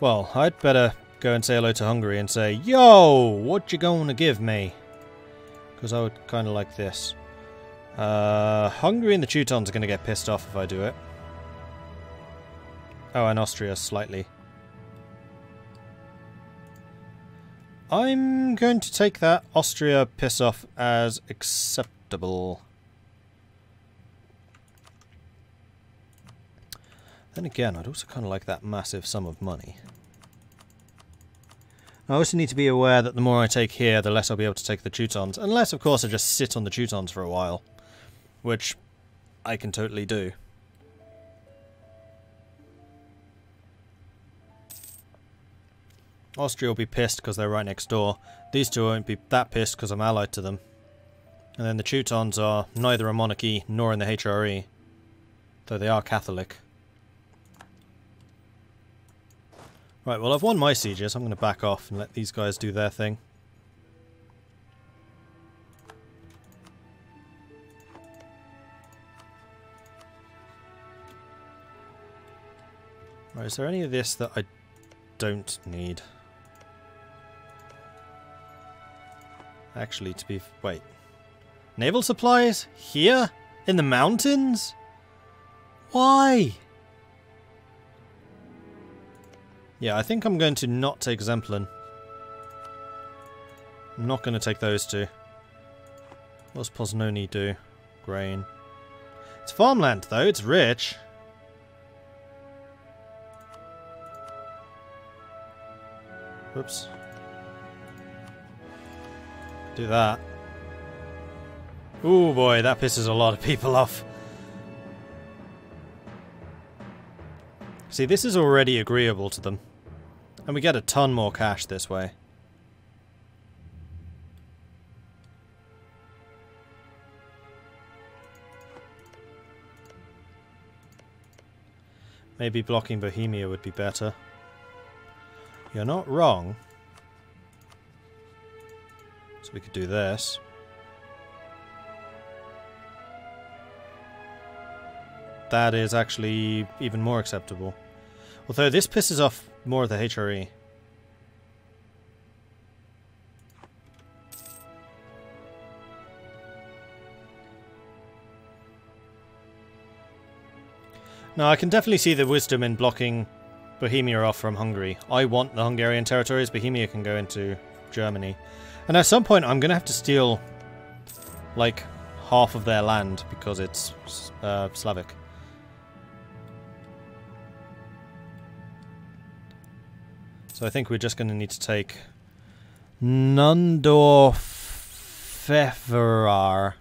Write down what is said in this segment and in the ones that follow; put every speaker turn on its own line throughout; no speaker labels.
Well, I'd better go and say hello to Hungary and say, yo, what you gonna give me? Because I would kind of like this. Hungary and the Teutons are going to get pissed off if I do it. Oh, and Austria slightly. I'm going to take that Austria piss off as acceptable. Then again, I'd also kind of like that massive sum of money. I also need to be aware that the more I take here, the less I'll be able to take the Teutons. Unless, of course, I just sit on the Teutons for a while. Which I can totally do. Austria will be pissed because they're right next door. These two won't be that pissed because I'm allied to them. And then the Teutons are neither a monarchy nor in the HRE. Though they are Catholic. Right, well I've won my sieges. I'm going to back off and let these guys do their thing. Right, is there any of this that I don't need? Actually, to be... wait. Naval supplies? Here? In the mountains? Why? Yeah, I think I'm going to not take Zemplin. I'm not going to take those two. What does Poznoni do? Grain. It's farmland, though. It's rich. Whoops. Do that. Ooh boy, that pisses a lot of people off. See, this is already agreeable to them. And we get a ton more cash this way. Maybe blocking Bohemia would be better. You're not wrong. So we could do this. That is actually even more acceptable. Although this pisses off more of the HRE. No, I can definitely see the wisdom in blocking Bohemia off from Hungary. I want the Hungarian territories. Bohemia can go into Germany. And at some point I'm going to have to steal like half of their land because it's Slavic. So I think we're just going to need to take Nandor-Feverar.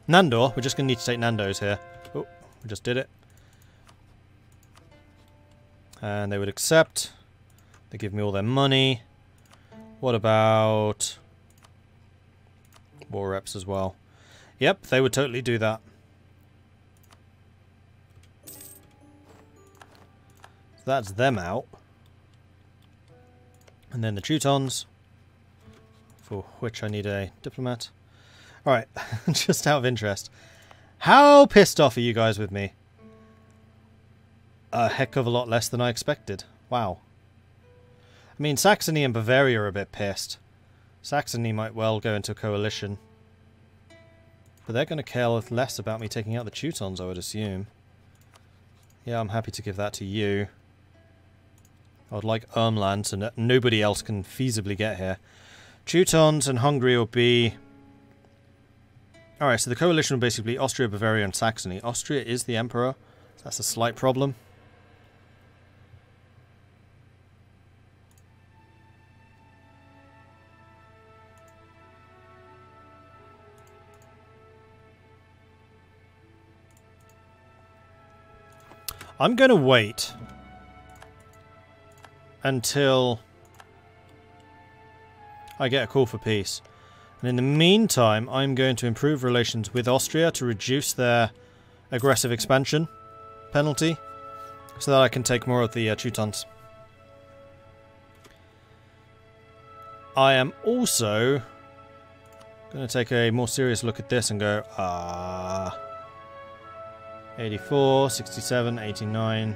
Nandor? We're just going to need to take Nando's here. Oh, we just did it. And they would accept. They give me all their money. What about war reps as well? Yep, they would totally do that. So that's them out. And then the Teutons, for which I need a diplomat. Alright, just out of interest. How pissed off are you guys with me? A heck of a lot less than I expected. Wow. I mean, Saxony and Bavaria are a bit pissed. Saxony might well go into a coalition. But they're going to care less about me taking out the Teutons, I would assume. Yeah, I'm happy to give that to you. I would like Ermland so that nobody else can feasibly get here. Teutons and Hungary will be... Alright, so the coalition will basically be Austria, Bavaria and Saxony. Austria is the emperor. So that's a slight problem. I'm going to wait until I get a call for peace. And in the meantime, I'm going to improve relations with Austria to reduce their aggressive expansion penalty so that I can take more of the Teutons. I am also going to take a more serious look at this and go, 84, 67, 89.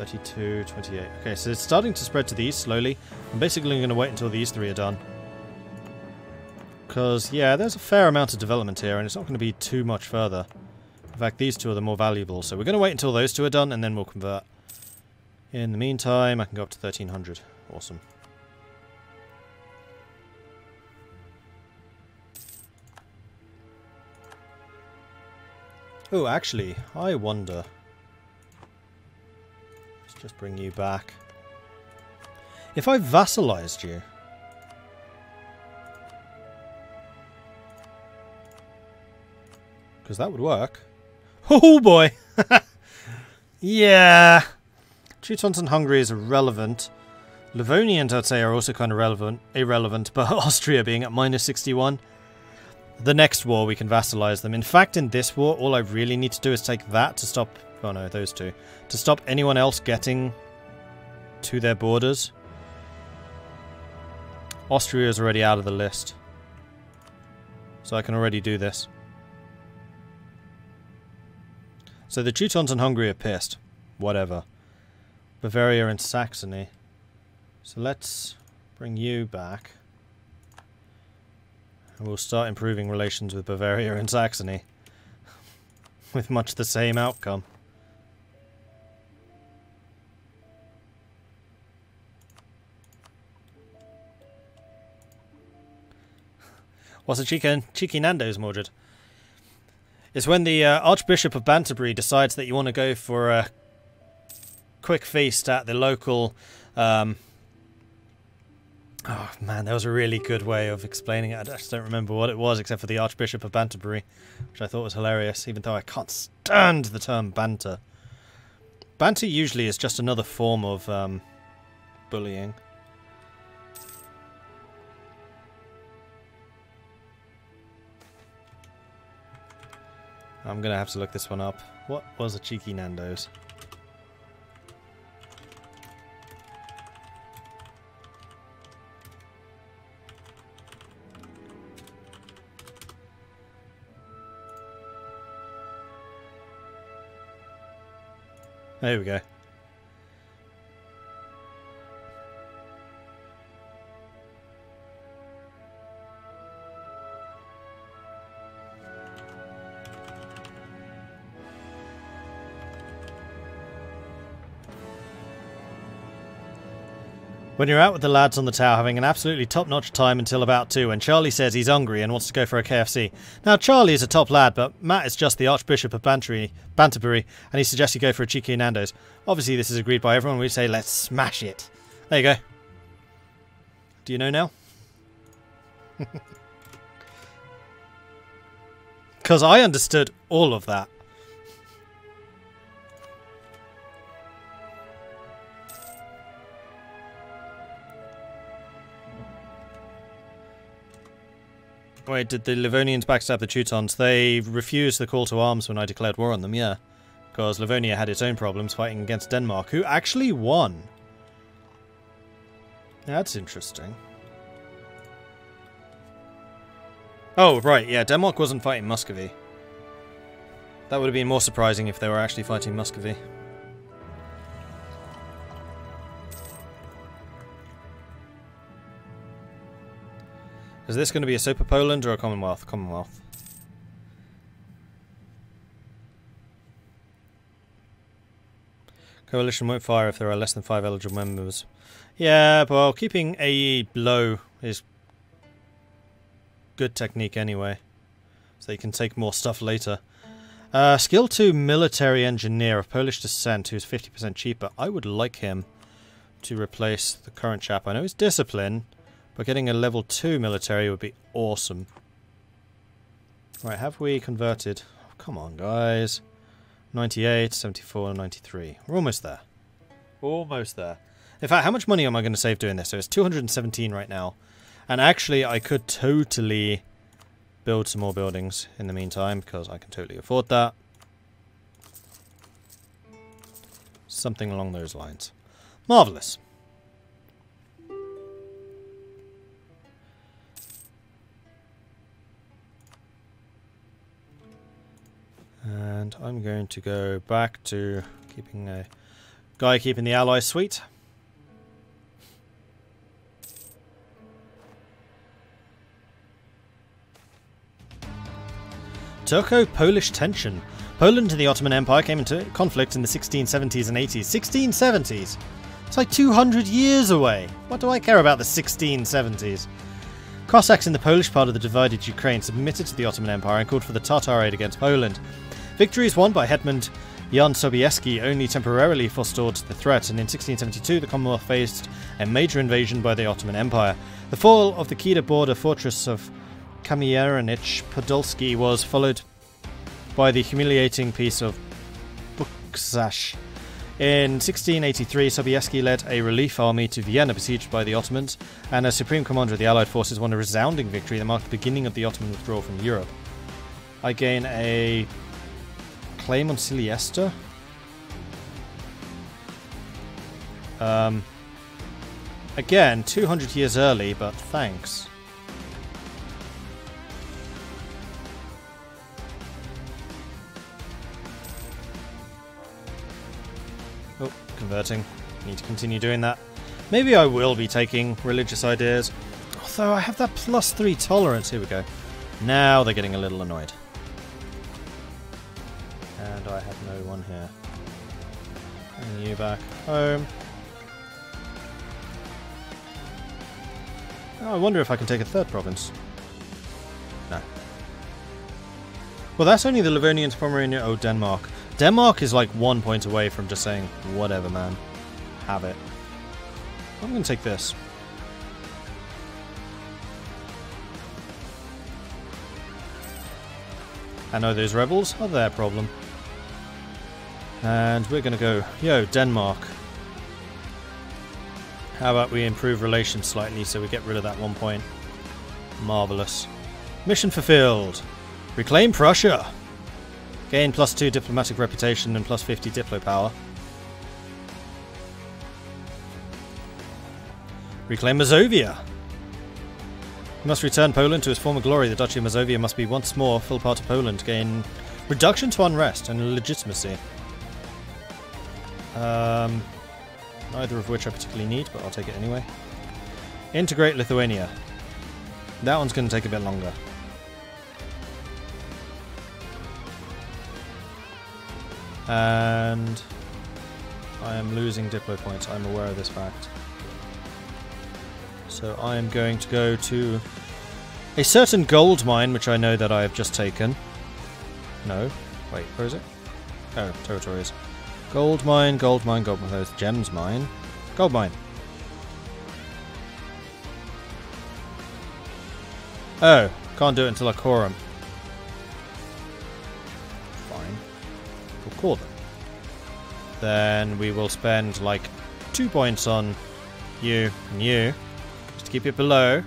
32, 28. Okay, so it's starting to spread to the east slowly. I'm basically going to wait until these three are done. Because, yeah, there's a fair amount of development here, and it's not going to be too much further. In fact, these two are the more valuable, so we're going to wait until those two are done, and then we'll convert. In the meantime, I can go up to 1300. Awesome. Oh, actually, I wonder... Let's just bring you back. If I vassalized you... Because that would work. Oh boy! Yeah! Teutons and Hungary is irrelevant. Livonians, I'd say, are also kind of irrelevant, but Austria being at -61. The next war, we can vassalize them. In fact, in this war, all I really need to do is take that to stop... Oh no, those two. To stop anyone else getting to their borders. Austria is already out of the list. So I can already do this. So the Teutons and Hungary are pissed. Whatever. Bavaria and Saxony. So let's bring you back. And we'll start improving relations with Bavaria and Saxony. With much the same outcome. What's a cheeky Nando's, Mordred? It's when the Archbishop of Banterbury decides that you want to go for a quick feast at the local... Oh man, that was a really good way of explaining it. I just don't remember what it was except for the Archbishop of Banterbury, which I thought was hilarious, even though I can't stand the term banter. Banter usually is just another form of bullying. I'm going to have to look this one up. What was a cheeky Nando's? There we go. When you're out with the lads on the tower having an absolutely top-notch time until about 2 when Charlie says he's hungry and wants to go for a KFC. Now Charlie is a top lad, but Matt is just the Archbishop of Banterbury and he suggests you go for a cheeky Nando's. Obviously this is agreed by everyone. We say let's smash it. There you go. Do you know now? Because I understood all of that. Wait, did the Livonians backstab the Teutons? They refused the call to arms when I declared war on them, yeah. Because Livonia had its own problems fighting against Denmark, who actually won. That's interesting. Oh, right, yeah, Denmark wasn't fighting Muscovy. That would have been more surprising if they were actually fighting Muscovy. Is this going to be a Super Poland or a Commonwealth? Commonwealth. Coalition won't fire if there are less than 5 eligible members. Yeah, well, keeping AE low is good technique anyway. So you can take more stuff later. Skill 2 military engineer of Polish descent who's 50% cheaper. I would like him to replace the current chap. I know he's discipline. But getting a level 2 military would be awesome. Right, have we converted? Oh, come on, guys. 98, 74, 93. We're almost there. Almost there. In fact, how much money am I going to save doing this? So it's 217 right now. And actually, I could totally build some more buildings in the meantime, because I can totally afford that. Something along those lines. Marvellous. And I'm going to go back to keeping a Guy keeping the Allies sweet. Turco-Polish tension. Poland and the Ottoman Empire came into conflict in the 1670s and 80s. 1670s? It's like 200 years away. What do I care about the 1670s? Cossacks in the Polish part of the divided Ukraine submitted to the Ottoman Empire and called for the Tatar aid against Poland. Victories won by Hetman Jan Sobieski only temporarily forestalled the threat, and in 1672 the Commonwealth faced a major invasion by the Ottoman Empire. The fall of the Kiev border fortress of Kamiernich Podolski was followed by the humiliating peace of Buksash. In 1683, Sobieski led a relief army to Vienna besieged by the Ottomans, and as Supreme Commander of the Allied forces won a resounding victory that marked the beginning of the Ottoman withdrawal from Europe. I gain a claim on Siliester. Again, 200 years early, but thanks. Oh, converting. Need to continue doing that. Maybe I will be taking religious ideas. Although I have that +3 tolerance. Here we go. Now they're getting a little annoyed. And I have no one here. And you back home. Oh, I wonder if I can take a third province. No. Well, that's only the Livonians, Pomerania. Oh, Denmark. Denmark is like 1 point away from just saying, whatever, man. Have it. I'm going to take this. I know those rebels are their problem. And we're going to go, yo, Denmark. How about we improve relations slightly so we get rid of that 1 point? Marvellous. Mission fulfilled. Reclaim Prussia. Gain +2 diplomatic reputation and +50 diplo power. Reclaim Mazovia. We must return Poland to its former glory. The Duchy of Mazovia must be once more full part of Poland. Gain reduction to unrest and legitimacy. Neither of which I particularly need, but I'll take it anyway. Integrate Lithuania. That one's going to take a bit longer. And I am losing diplo points. I'm aware of this fact. So I am going to go to a certain gold mine, which I know that I have just taken. No. Wait, where is it? Oh, territories. Gold mine, gold mine, gold mine. There's gems mine. Gold mine. Oh, can't do it until I core them. Fine. We'll core them. Then we will spend like 2 points on you and you. Just to keep it below.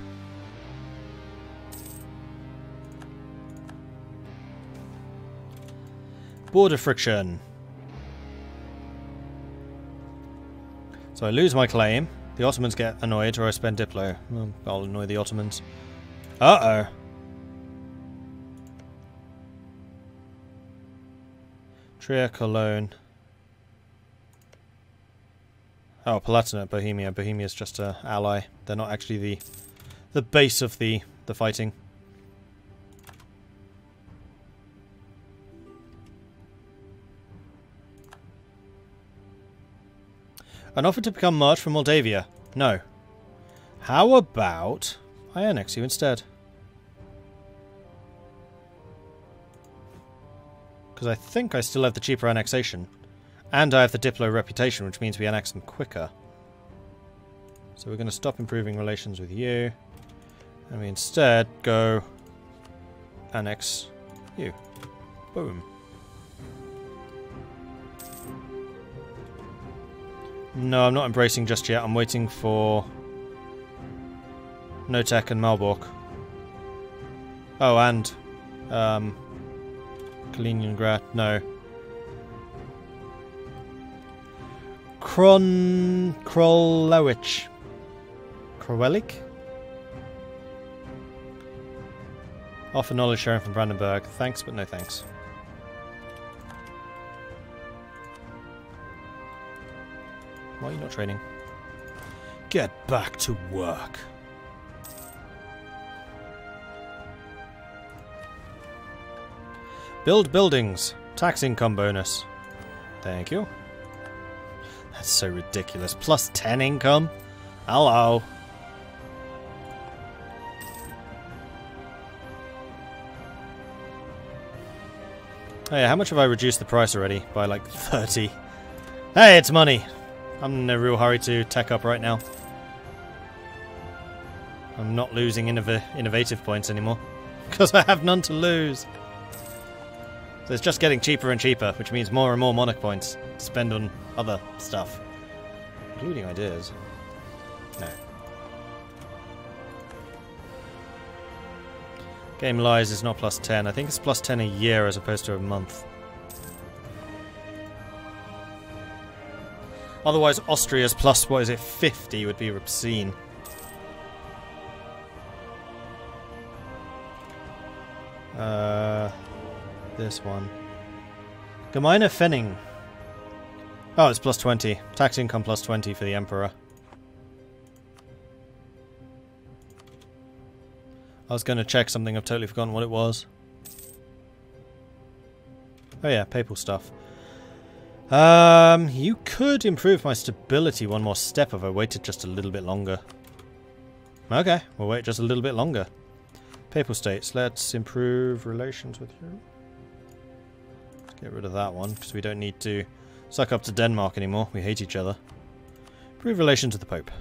Border friction. So I lose my claim, the Ottomans get annoyed, or I spend diplo. Well, I'll annoy the Ottomans. Uh-oh. Trier, Cologne. Oh, Palatinate, Bohemia. Bohemia's just an ally. They're not actually the base of the fighting. An offer to become March from Moldavia. No. How about I annex you instead? Because I think I still have the cheaper annexation. And I have the Diplo reputation, which means we annex them quicker. So we're going to stop improving relations with you. And we instead go annex you. Boom. No, I'm not embracing just yet. I'm waiting for Notek and Malbork. Oh, and Kaliningrad. No. Krolewicz. Krowelik? Offer knowledge sharing from Brandenburg. Thanks, but no thanks. Why are you not training? Get back to work. Build buildings. Tax income bonus. Thank you. That's so ridiculous. Plus 10 income? Hello. Oh yeah, how much have I reduced the price already? By like 30. Hey, it's money! I'm in a real hurry to tech up right now. I'm not losing innovative points anymore. Because I have none to lose. So it's just getting cheaper and cheaper, which means more and more monarch points to spend on other stuff. Including ideas. No. Game Lies is not plus 10. I think it's plus 10 a year as opposed to a month. Otherwise, Austria's plus, what is it, 50 would be obscene. This one. Gemeine Fenning. Oh, it's plus 20. Tax income plus 20 for the Emperor. I was going to check something, I've totally forgotten what it was. Oh yeah, papal stuff. You could improve my stability one more step if I waited just a little bit longer. Okay, we'll wait just a little bit longer. Papal states, let's improve relations with you. Let's get rid of that one, because we don't need to suck up to Denmark anymore. We hate each other. Improve relations with the Pope.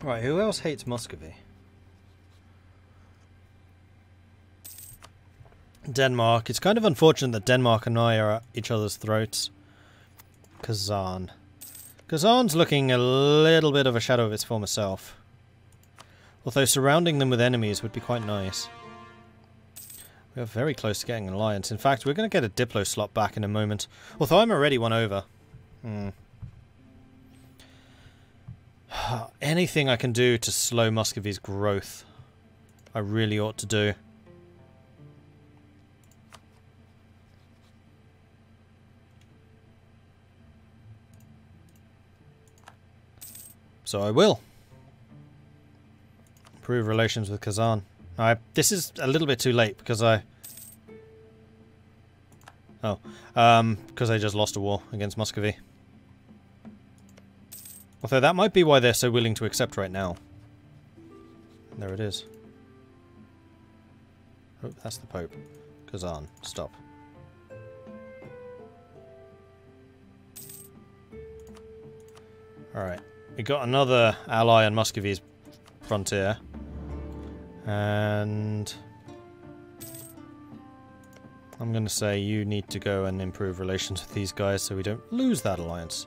Right, who else hates Muscovy? Denmark. It's kind of unfortunate that Denmark and I are at each other's throats. Kazan. Kazan's looking a little bit of a shadow of its former self. Although surrounding them with enemies would be quite nice. We are very close to getting an alliance. In fact, we're going to get a Diplo slot back in a moment. Although I'm already one over. Anything I can do to slow Muscovy's growth, I really ought to do. So I will. Improve relations with Kazan. This is a little bit too late because because I just lost a war against Muscovy. Although that might be why they're so willing to accept right now. There it is. Oh, that's the Pope. Kazan, stop. Alright. We got another ally on Muscovy's frontier. And I'm going to say you need to go and improve relations with these guys so we don't lose that alliance.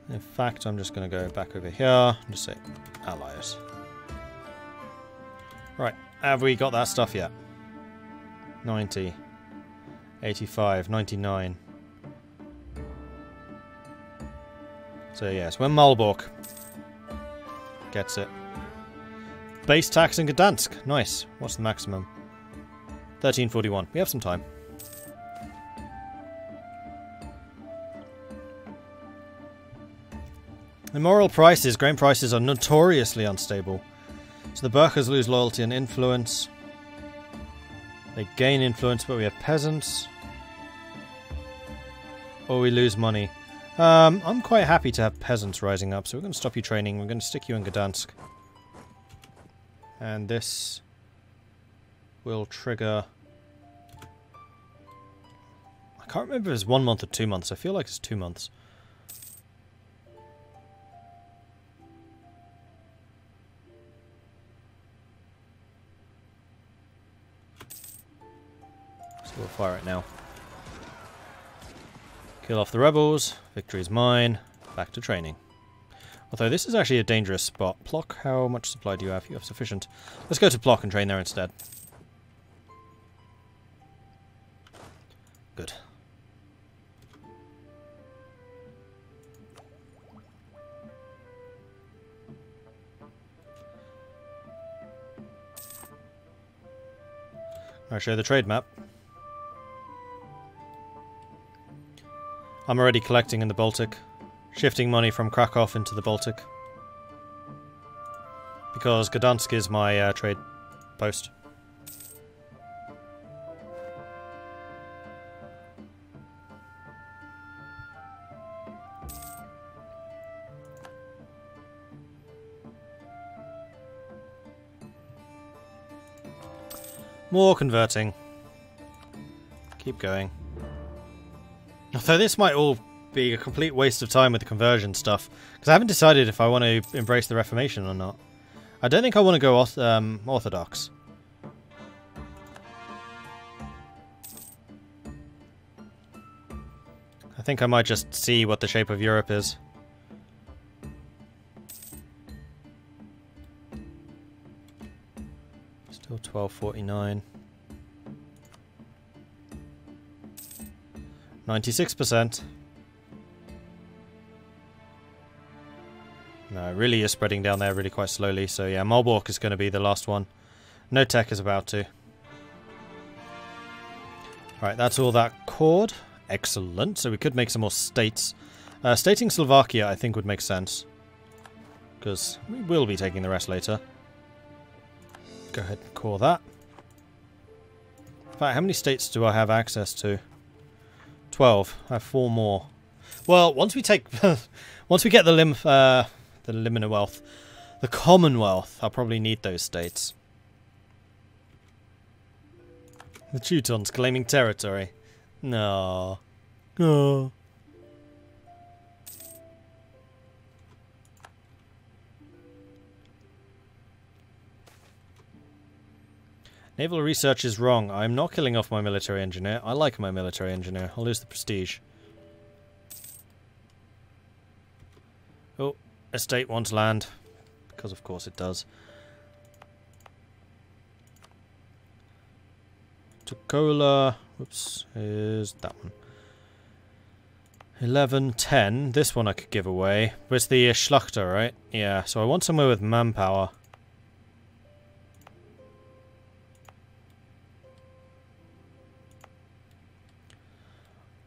In fact, I'm just going to go back over here and just say allies. Right, have we got that stuff yet? 90, 85, 99. So yes, when Malbork gets it. Base tax in Gdansk. Nice. What's the maximum? 1341. We have some time. Immoral prices. Grain prices are notoriously unstable. So the Burkhas lose loyalty and influence. They gain influence, but we have peasants. Or we lose money. I'm quite happy to have peasants rising up, so we're going to stop you training. We're going to stick you in Gdansk. And this will trigger... I can't remember if it's 1 month or 2 months. I feel like it's 2 months. So we'll fire it now. Kill off the rebels. Victory is mine. Back to training. Although this is actually a dangerous spot. Plock, how much supply do you have? You have sufficient. Let's go to Plock and train there instead. Good. I'll show the trade map. I'm already collecting in the Baltic. Shifting money from Krakow into the Baltic. Because Gdansk is my trade post. More converting. Keep going. Although this might all be a complete waste of time with the conversion stuff, because I haven't decided if I want to embrace the Reformation or not. I don't think I want to go Orthodox. I think I might just see what the shape of Europe is. Still 1249. 96%. No, it really is spreading down there really quite slowly. So yeah, Malbork is going to be the last one. No Tech is about to. Right, that's all that cord. Excellent. So we could make some more states. Stating Slovakia I think would make sense. Because we will be taking the rest later. Go ahead and core that. In fact, how many states do I have access to? 12. I have 4 more. Well, once we take... once we get the Commonwealth, I'll probably need those states. The Teutons claiming territory. No. No. Naval research is wrong. I'm not killing off my military engineer. I like my military engineer. I'll lose the prestige. Oh, estate wants land. Because of course it does. Tukola, whoops, is that one. 11, 10. This one I could give away. But it's the Schlachter, right? Yeah, so I want somewhere with manpower.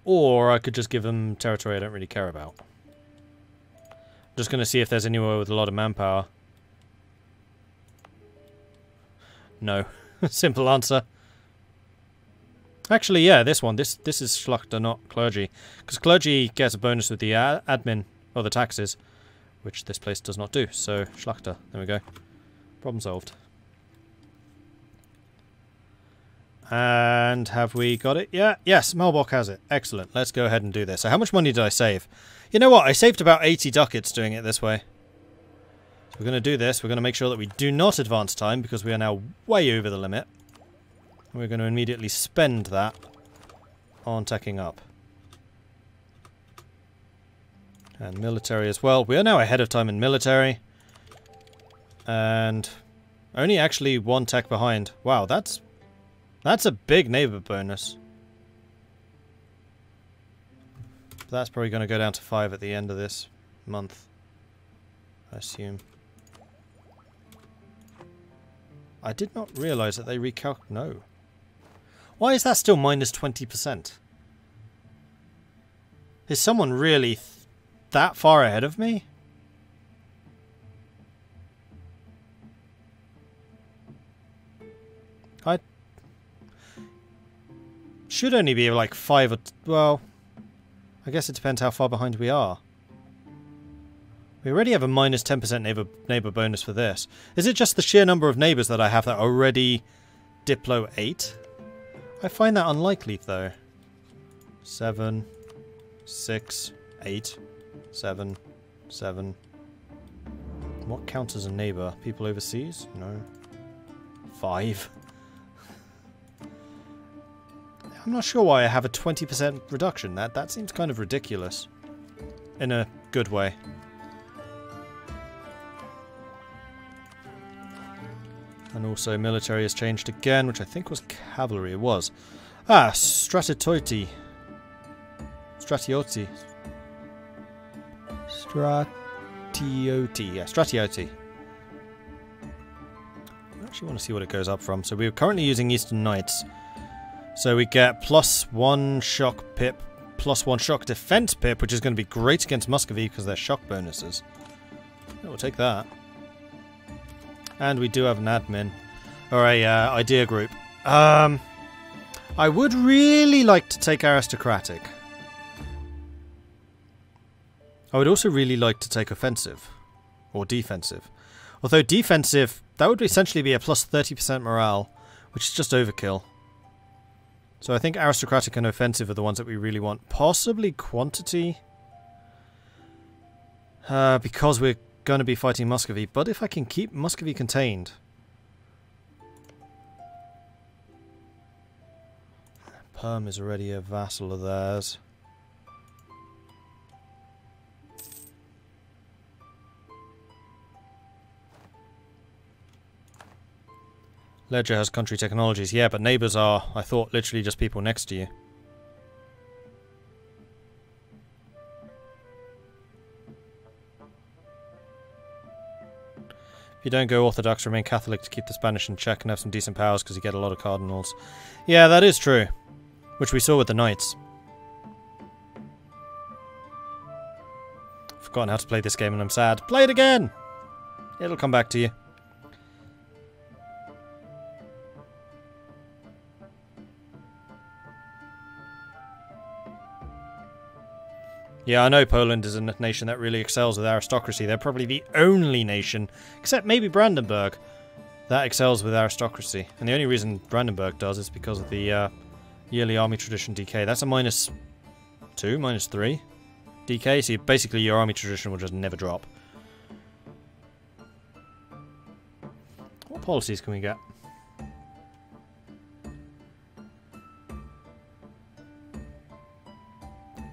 Or I could just give them territory I don't really care about. I'm just going to see if there's anywhere with a lot of manpower. No. Simple answer. Actually, yeah, this one. This is Schlachter, not clergy. Because clergy gets a bonus with the admin, or the taxes, which this place does not do. So, Schlachter. There we go. Problem solved. And have we got it? Yeah, yes, Malbork has it. Excellent. Let's go ahead and do this. So how much money did I save? You know what? I saved about 80 ducats doing it this way. So we're going to do this. We're going to make sure that we do not advance time because we are now way over the limit. And we're going to immediately spend that on teching up. And military as well. We are now ahead of time in military. And only actually 1 tech behind. Wow, that's a big neighbor bonus. That's probably going to go down to 5 at the end of this month, I assume. I did not realize that they recalculate. No. Why is that still minus 20%? Is someone really that far ahead of me? I should only be like 5 or... well, I guess it depends how far behind we are. We already have a minus 10% neighbor bonus for this. Is it just the sheer number of neighbors that I have that already Diplo 8? I find that unlikely though. 7, 6, 8, 7, 7. What counts as a neighbor? People overseas? No. 5. I'm not sure why I have a 20% reduction. That seems kind of ridiculous. In a good way. And also military has changed again, which I think was cavalry. It was. Ah, Stratiote. Stratiote. Stratiote. Yeah, Stratiote. Actually actually want to see what it goes up from. So we're currently using Eastern Knights. So we get +1 shock pip, +1 shock defense pip, which is going to be great against Muscovy because they're shock bonuses. Yeah, we'll take that. And we do have an admin. Or a idea group. I would really like to take aristocratic. I would also really like to take offensive. Or defensive. Although defensive, that would essentially be a +30% morale, which is just overkill. So I think aristocratic and offensive are the ones that we really want. Possibly quantity. Because we're going to be fighting Muscovy. But if I can keep Muscovy contained. Perm is already a vassal of theirs. Ledger has country technologies. Yeah, but neighbours are, I thought, literally just people next to you. If you don't go Orthodox, remain Catholic to keep the Spanish in check and have some decent powers because you get a lot of cardinals. Yeah, that is true. Which we saw with the Knights. Forgotten how to play this game and I'm sad. Play it again! It'll come back to you. Yeah, I know Poland is a nation that really excels with aristocracy. They're probably the only nation, except maybe Brandenburg, that excels with aristocracy. And the only reason Brandenburg does is because of the yearly army tradition DK. That's a -2, -3 DK, so basically your army tradition will just never drop. What policies can we get?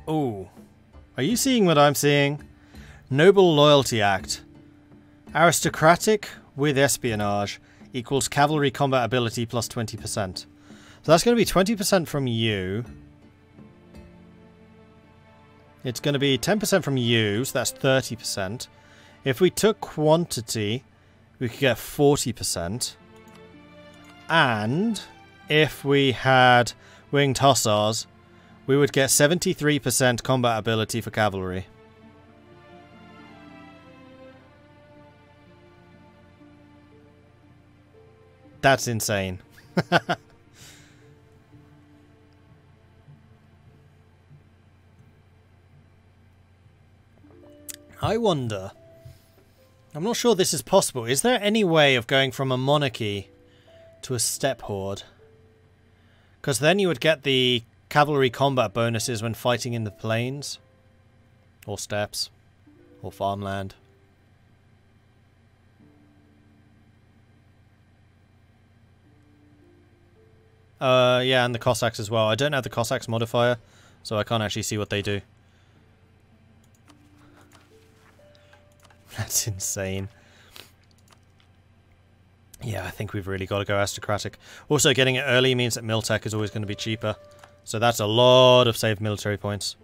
Oh. Are you seeing what I'm seeing? Noble Loyalty Act. Aristocratic with espionage equals cavalry combat ability plus 20%. So that's going to be 20% from you. It's going to be 10% from you, so that's 30%. If we took quantity, we could get 40%. And if we had winged hussars, we would get 73% combat ability for cavalry. That's insane. I wonder... I'm not sure this is possible. Is there any way of going from a monarchy to a steppe horde? Because then you would get the cavalry combat bonuses when fighting in the plains. Or steppes. Or farmland. Yeah, and the Cossacks as well. I don't have the Cossacks modifier, so I can't actually see what they do. That's insane. Yeah, I think we've really got to go aristocratic. Also, getting it early means that Miltech is always going to be cheaper. So that's a lot of saved military points.